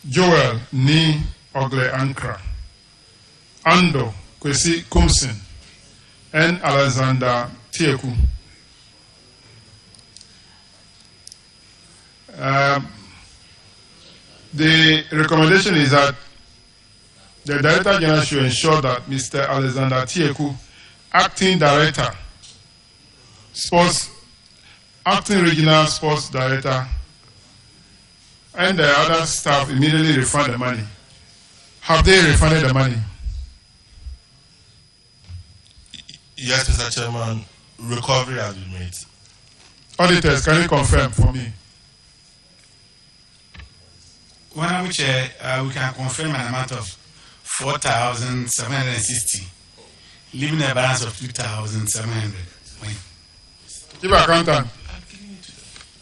Joel Ni Ogle Ankra, Ando Kwesi Kumsin, and Alexander Atieku. The recommendation is that the Director General should ensure that Mr. Alexander Atieku, Acting Director, Acting Regional Sports Director, and the other staff immediately refund the money. Have they refunded the money? Yes, Mr. Chairman. Recovery has been made. Auditors, can you confirm for me? One which we can confirm an amount of 4,760, leaving a balance of 2,700. Chief Accountant,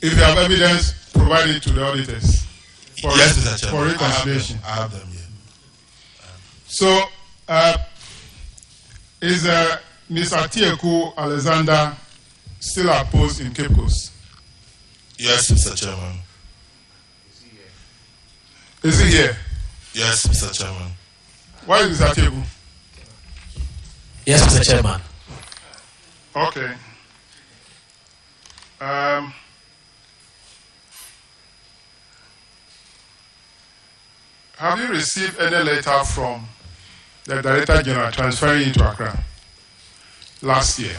if you have evidence, provide it to the auditors for, yes, Mr. Chairman. For reconciliation. I have them here. So, is Ms. Atieku Alexander still opposed in Cape Coast? Yes, Mr. Chairman. Is he here? Yes, Mr. Chairman. Why is Mr. Atieku? Yes, Mr. Chairman. Okay. Have you received any letter from the Director General transferring you to Accra last year?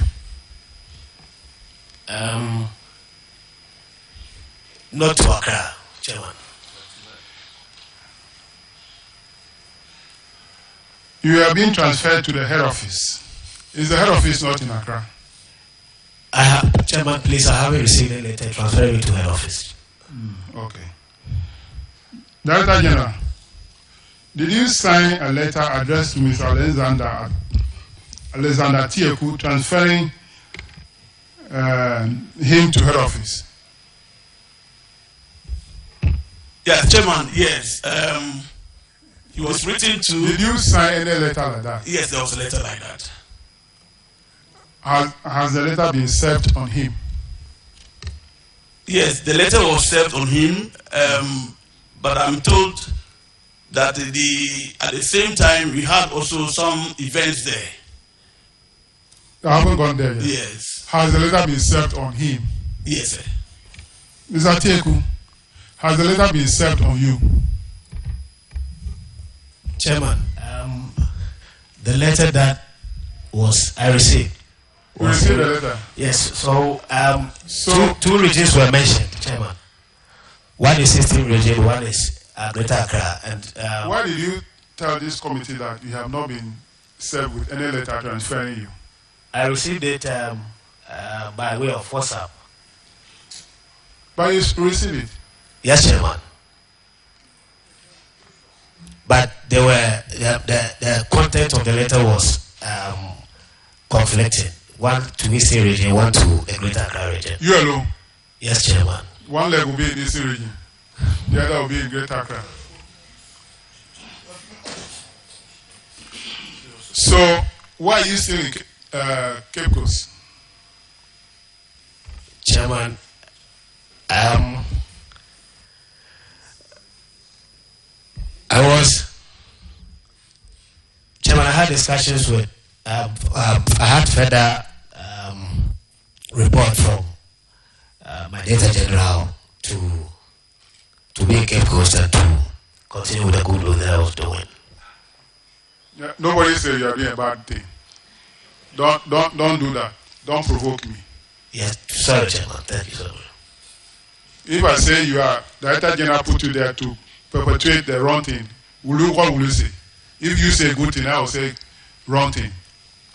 Not to Accra, Chairman. You have been transferred to the head office. Is the head office not in Accra? Chairman, please, I haven't received a letter transferring me to head office. Okay. Director General, did you sign a letter addressed to Mr. Alexander Atieku transferring him to head office? Yes, Chairman, yes. He was written to... Did you sign any letter like that? Yes, there was a letter like that. Has the letter been served on him? Yes, the letter was served on him, but I'm told that at the same time we had also some events there. I haven't gone there yet. Yes. Has the letter been served on him? Yes, sir. Mr. Atieku, has the letter been served on you? Chairman, the letter that I received. You received the letter? Yes, so two regions were mentioned, Chairman. One is Eastern region, one is Greater Accra. And why did you tell this committee that you have not been served with any letter transferring you? I received it by way of WhatsApp. But you received it? Yes, Chairman. But the content of the letter was conflicting. One to Eastern region, one to the Greater Accra region. You alone? Yes, Chairman. One leg will be in the Eastern region, the other will be in Greater Accra. So, why are you still in Cape Coast? Chairman, Chairman, I had discussions with, I had further report from my Director General to be in Cape Coast and to continue with the good work that I was doing. Yeah, nobody says you are doing a bad thing. Don't do that. Don't provoke me. Yes, sorry, Chairman. Thank you so much. If I say you are, Director General put you there to perpetuate the wrong thing, what will you say? If you say good thing, I will say wrong thing.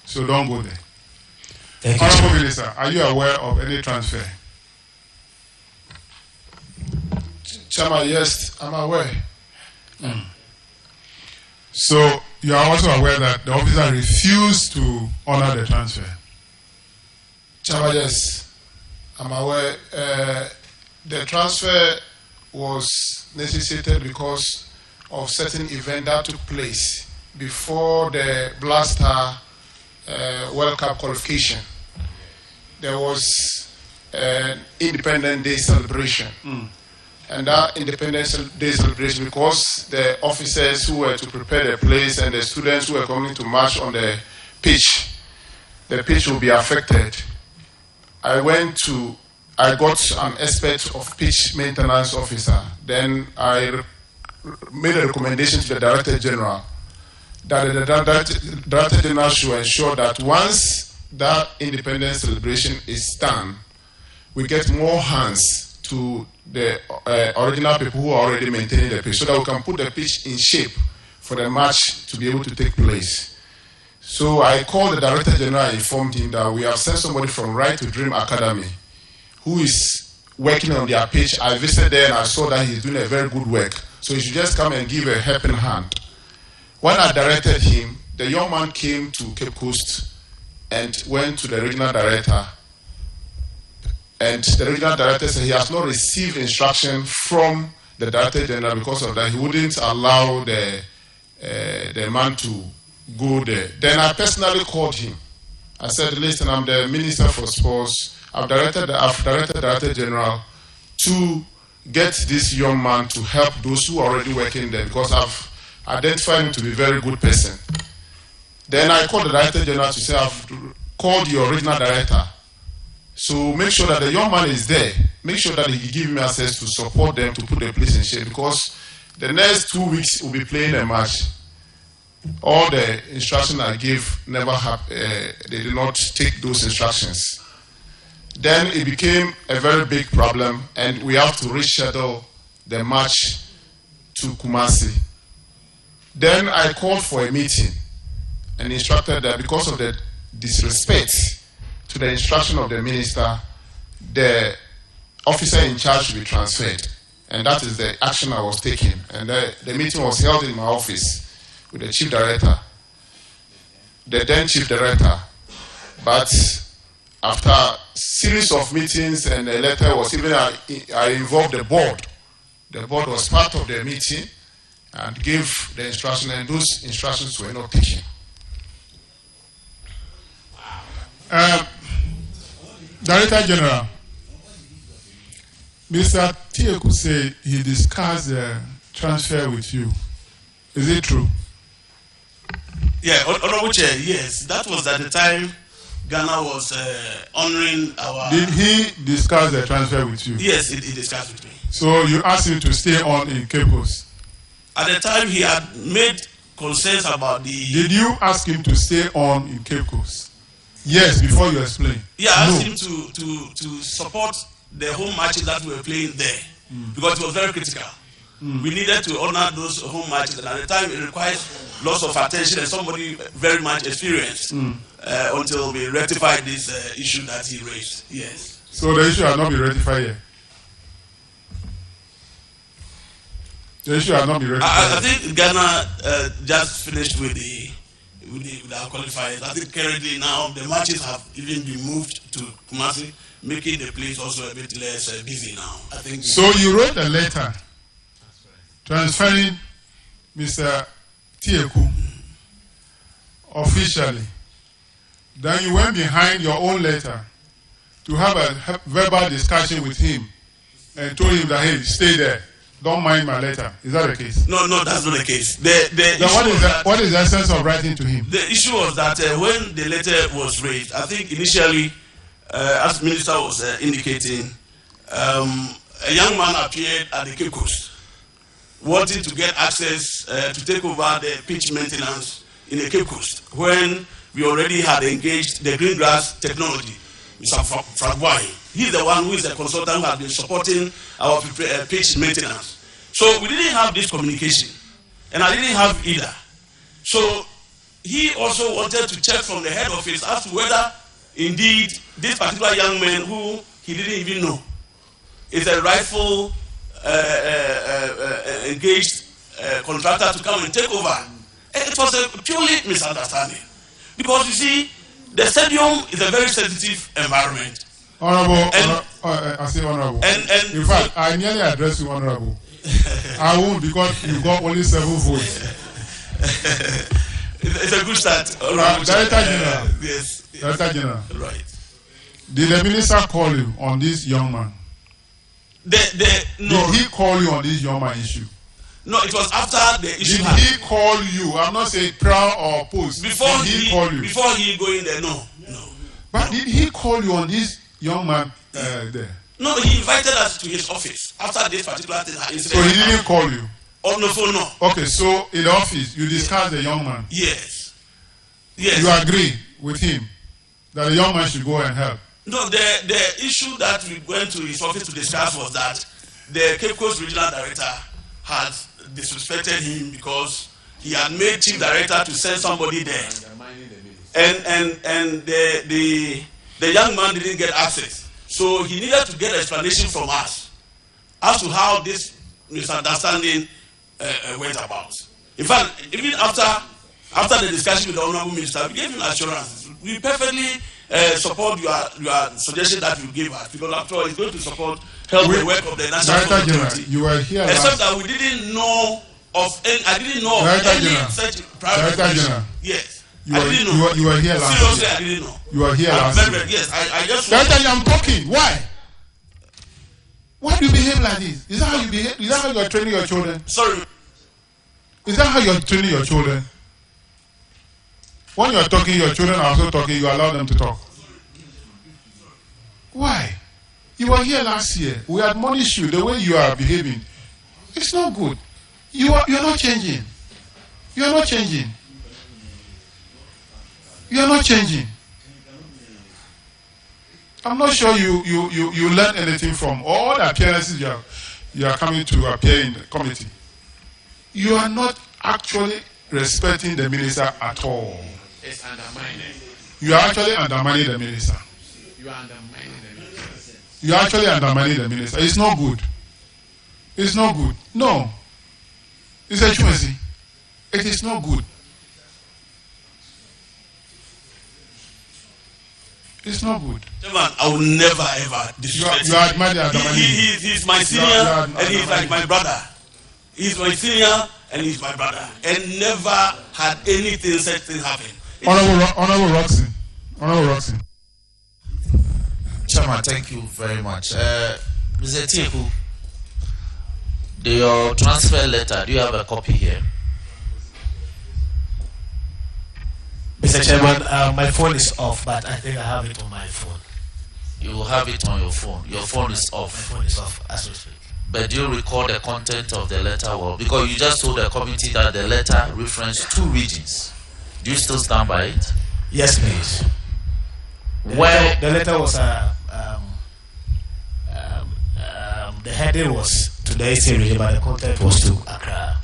So don't go there. Thank you, Honorable Minister, are you aware of any transfer? Chairman, yes, I'm aware. So you are also aware that the officer refused to honor the transfer? Chairman, yes, I'm aware. The transfer was necessitated because of certain event that took place before the Blaster World Cup qualification. There was an Independence Day celebration. And that Independence Day celebration, because the officers who were to prepare the place and the students who were coming to march on the pitch will be affected. I got an expert of pitch maintenance officer. Then I made a recommendation to the Director General that the Director General should ensure that once that independence celebration is done, we get more hands to the original people who are already maintaining the pitch, so that we can put the pitch in shape for the match to be able to take place. So I called the Director General and informed him that we have sent somebody from Right to Dream Academy who is working on their pitch. I visited there and I saw that he's doing a very good work. So he should just come and give a helping hand. When I directed him, the young man came to Cape Coast and went to the regional director. And the regional director said he has not received instruction from the Director General. Because of that, he wouldn't allow the man to go there. Then I personally called him. I said, listen, I'm the Minister for Sports. I've directed the Director General to get this young man to help those who are already working there, because I've identified him to be a very good person. Then I called the Director General to say, I've called your regional director. So make sure that the young man is there. Make sure that he give me access to support them to put the place in shape, because the next 2 weeks we'll be playing a match. All the instructions I gave never happened. They did not take those instructions. Then it became a very big problem, and we have to reschedule the match to Kumasi. Then I called for a meeting and instructed that because of the disrespect to the instruction of the minister, the officer in charge should be transferred. And that is the action I was taking. And the meeting was held in my office with the chief director, the then chief director. But after a series of meetings and a letter was even, I involved the board. The board was part of the meeting and gave the instruction, and those instructions were not taken. Director General, Mr. Atieku said he discussed the transfer with you. Is it true? Yeah, Honorable Chair, yes. That was at the time Ghana was honoring our... Did he discuss the transfer with you? Yes, he discussed with me. So you asked him to stay on in Cape Coast? At the time, he had made concerns about the... Did you ask him to stay on in Cape Coast? Yes, before you explain. Yeah, I asked him to support the home matches that we were playing there, because it was very critical. We needed to honor those home matches, and at the time it requires lots of attention and somebody very much experienced until we rectified this issue that he raised. Yes. So the issue has not been rectified yet? The issue has not been rectified. I think Ghana just finished with our qualifiers. I think currently now the matches have even been moved to Kumasi, making the place also a bit less busy now. I think. So you wrote a letter transferring Mr. Atieku officially. Then you went behind your own letter to have a verbal discussion with him and told him that, hey, stay there. Don't mind my letter. Is that the case? No, that's not the case. What is the essence of writing to him? The issue was that when the letter was raised, I think initially, as the minister was indicating, a young man appeared at the Cape Coast, wanting to get access to take over the pitch maintenance in the Cape Coast, when we already had engaged the green grass technology, Mr. Fragwai. He's the one who is the consultant who has been supporting our pitch maintenance. So we didn't have this communication, and I didn't have either. So he also wanted to check from the head office as to whether indeed this particular young man, who he didn't even know, is a rightful engaged contractor to come and take over. It was a purely misunderstanding, because you see, the stadium is a very sensitive environment. Honorable, I say honorable. And in fact, I nearly address you honorable. I won't, because you got only 7 votes. It's a good start. Director General. Yes. Director General. Right. Did the minister call you on this young man? No. Did he call you on this young man issue? No, it was after the issue. Did he call you? I'm not saying prior or post. Before did he call you? Before he go in there, no. But did he call you on this young man there? No, he invited us to his office after this particular thing. So he didn't call you? On the phone, no. Okay, so in the office, you discussed the young man? Yes. You agree with him that the young man should go and help? No, the issue that we went to his office to discuss was that the Cape Coast Regional Director had disrespected him because he had made Chief Director to send somebody there. And the young man didn't get access. So he needed to get explanation from us as to how this misunderstanding went about. In fact, even after the discussion with the Honorable Minister, we gave him assurance. We perfectly support your suggestion that you gave us, because after all, it's going to help the work of the National Security. You were here except that we didn't know of any, I didn't know of any such private information. Yes. You were here last year. Seriously, I didn't know. You were here last year. Yes, I just... I'm talking. Why? Why do you behave like this? Is that how you behave? Is that how you are training your children? Sorry. Is that how you are training your children? When you are talking, your children are also talking, you allow them to talk. Why? You were here last year. We admonished you the way you are behaving. It's not good. You're not changing. You're not changing. You're not changing. I'm not sure you learned anything from all the appearances you are coming to appear in the committee. You are not actually respecting the minister at all. It's undermining. You are actually undermining the minister. You are undermining the minister. You are actually undermining the minister. It's not good. It's not good. No. It's a truancy. It is not good. It's not good. Chairman, I will never ever disrespect him. You admire the undermining. He's my senior and he's like my brother. He's my senior and he's my brother. And never had anything such thing happen. Honorable Roxy. Chairman, thank you very much. Mr. Atieku, your transfer letter, do you have a copy here? Mr. Chairman, my phone is off, but I think I have it on my phone. You have it on your phone. Your phone is off. My phone is off as we speak. But do you recall the content of the letter? Well, because you just told the committee that the letter referenced 2 regions. Do you still stand by it? Yes, please. The letter was the heading was to the Eastern region, but the content was to Accra.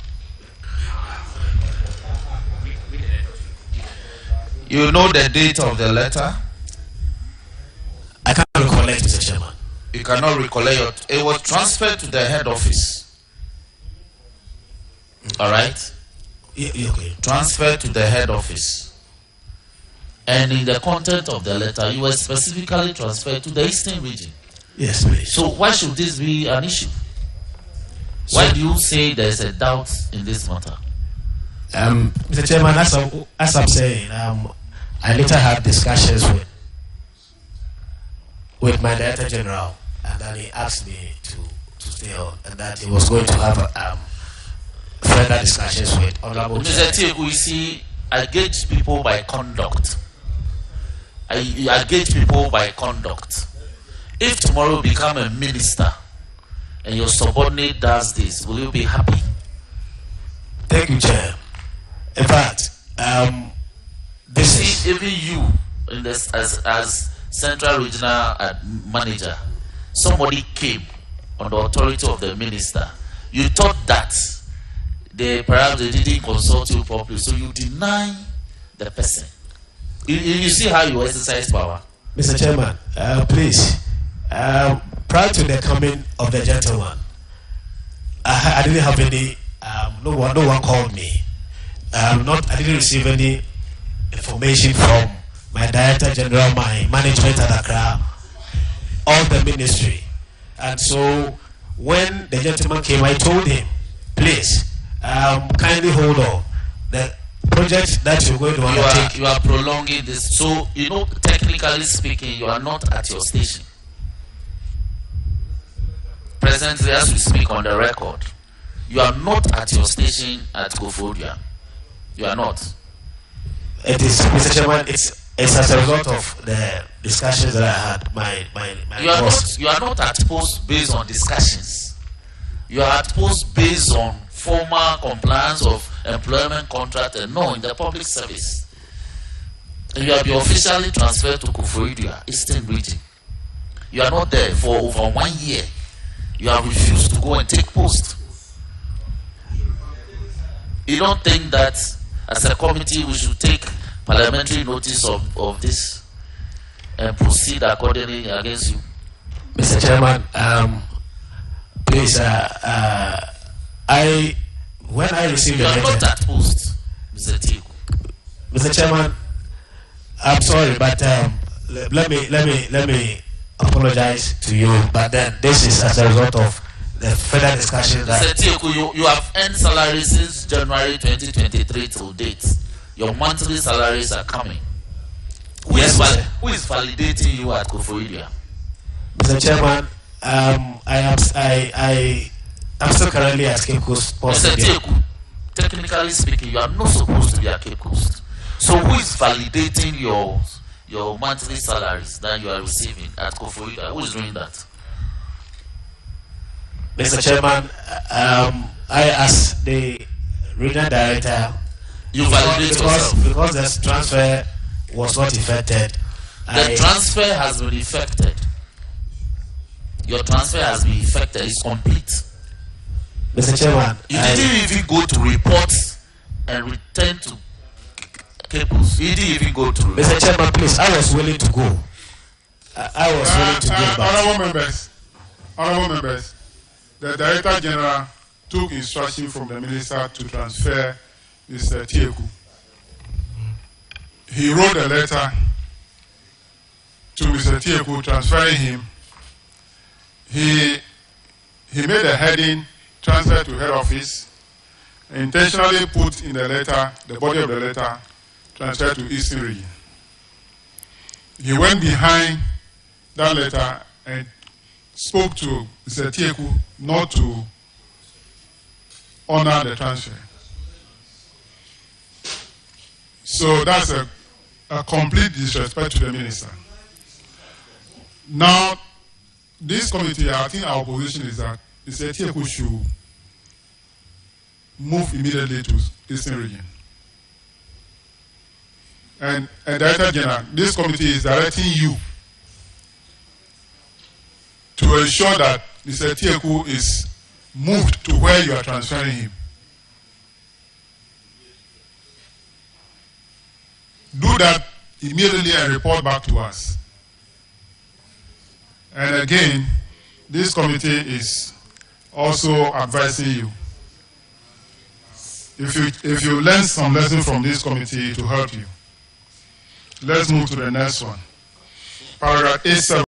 You know the date of the letter? I can't recollect, Mr. Chairman. You cannot recollect. It was transferred to the head office. All right? Yeah, okay. Transferred to the head office. And in the content of the letter, you were specifically transferred to the Eastern region. Yes, please. So why should this be an issue? Why do you say there is a doubt in this matter? Mr. Chairman, as I'm saying, I later had discussions with my Director General, and then he asked me to stay on, and that he was going to have further discussions with Honorable Mr. Atieku, you see, I gauge people by conduct. I gauge people by conduct. If tomorrow you become a minister and your subordinate does this, will you be happy? Thank you, Chair. In fact, this is even you in this, as Central Regional Manager, somebody came on the authority of the minister. You thought that perhaps they didn't consult you properly, so you deny the person. You see how you exercise power. Mr. Chairman, please, prior to the coming of the gentleman, I didn't have any. No one called me. I didn't receive any information from my Director General, my management at Accra, or the ministry. And so when the gentleman came, I told him, please, kindly hold on. The project that you're going to undertake. You are prolonging this. So, technically speaking, you are not at your station. presently, as we speak on the record, you are not at your station at Koforidua. You are not. It is, Mr. Chairman, it's as a result of the discussions that I had. My you are not at post based on discussions. You are at post based on formal compliance of employment contract and no in the public service. And you have been officially transferred to Koforidua, Eastern Region. You are not there for over 1 year. You have refused to go and take post. You don't think that as a committee we should take parliamentary notice of this and proceed accordingly against you? Mr. Chairman, please, when I received the letter, you are not at post, Mr. Atieku. Mr. Chairman, I'm sorry, but let me apologize to you. But then this is as a result of the further discussion that Mr. Atieku, you have earned salary since January 2023 till date. Your monthly salaries are coming. Who is validating you at Koforidua? Mr. Chairman, I'm still currently at Cape Coast. Mr. Atieku, technically speaking, you are not supposed to be at Cape Coast. So who is validating your monthly salaries that you are receiving at Koforidua? Who is doing that? Mr. Chairman, I, as the regional director, you validate yourself because the transfer was not effected. The transfer has been effected. Your transfer has been effected. It's complete. Mr. Chairman, you didn't even go to report and return to cables. You didn't even go to report. Mr. Chairman, please, I was willing to go. I was willing to go. Honorable members, the Director General took instruction from the Minister to transfer Mr. Atieku. He wrote a letter to Mr. Atieku transferring him. He made a heading, transfer to head office, intentionally put in the letter, the body of the letter, transfer to Eastern Region. He went behind that letter and spoke to Mr. Atieku not to honor the transfer. So that's a complete disrespect to the minister. Now, this committee, I think our position is that Mr. Atieku should move immediately to Eastern Region. And Director General, this committee is directing you to ensure that Mr. Atieku is moved to where you are transferring him. Do that immediately and report back to us. And again, this committee is also advising you. If you learn some lesson from this committee, to help you. Let's move to the next one. Paragraph 87.